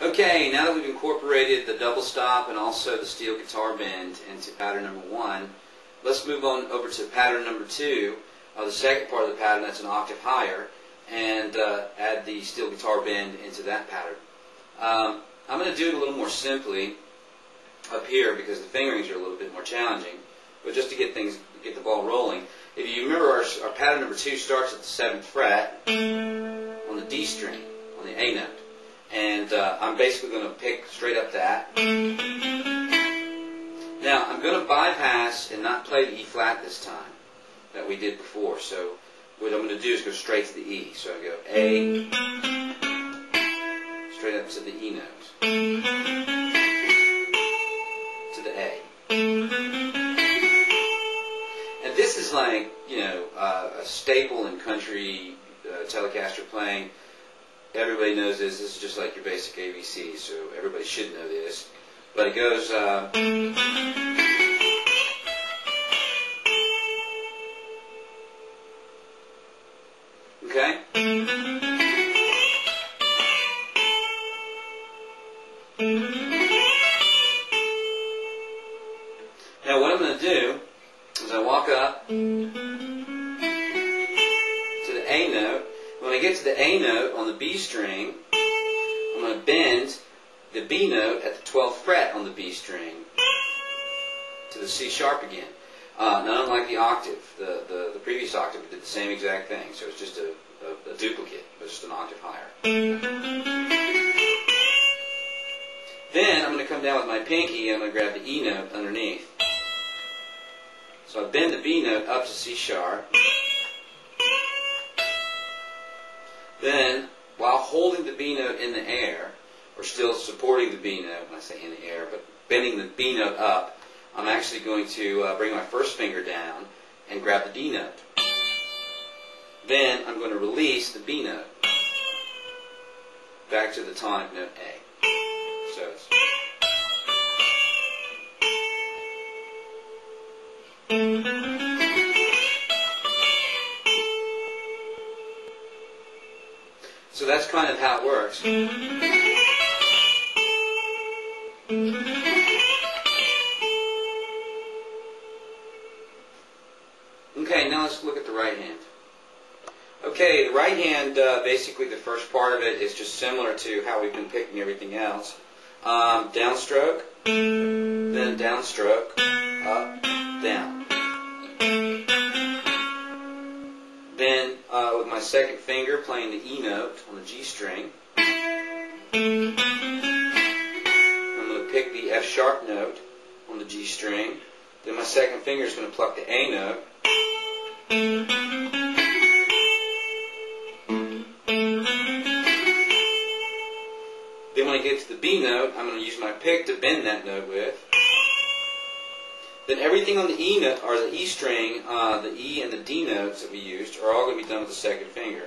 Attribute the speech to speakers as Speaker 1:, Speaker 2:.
Speaker 1: Okay, now that we've incorporated the double stop and also the steel guitar bend into pattern number 1, let's move on over to pattern number 2, the second part of the pattern that's an octave higher, and add the steel guitar bend into that pattern. I'm going to do it a little more simply up here because the fingerings are a little bit more challenging, but just to get the ball rolling. If you remember, our pattern number 2 starts at the 7th fret on the D string, on the A note. And I'm basically going to pick straight up that. Now, I'm going to bypass and not play the E flat this time that we did before. So what I'm going to do is go straight to the E. So I go A, straight up to the E note, to the A. And this is like, a staple in country Telecaster playing. Everybody knows this. This is just like your basic ABC, so everybody should know this. But it goes... okay? Now what I'm going to do is I walk up to the A note. When I get to the A note on the B string, I'm going to bend the B note at the 12th fret on the B string to the C sharp again. Not unlike the octave. The previous octave did the same exact thing, so it's just a duplicate, but just an octave higher. Then I'm going to come down with my pinky and I'm going to grab the E note underneath. So I bend the B note up to C sharp. Then, while holding the B note in the air, or still supporting the B note, when I say in the air, but bending the B note up, I'm actually going to bring my first finger down and grab the D note. Then I'm going to release the B note back to the tonic note A. So it's... So that's kind of how it works. Okay, now let's look at the right hand. Okay, the right hand, basically the first part of it is just similar to how we've been picking everything else. Downstroke, then downstroke, up, down. Then, with my second finger playing the E note on the G string, I'm going to pick the F sharp note on the G string. Then my second finger is going to pluck the A note. Then when I get to the B note, I'm going to use my pick to bend that note with. Then everything on the E note, or the E string, the E and the D notes that we used, are all going to be done with the second finger.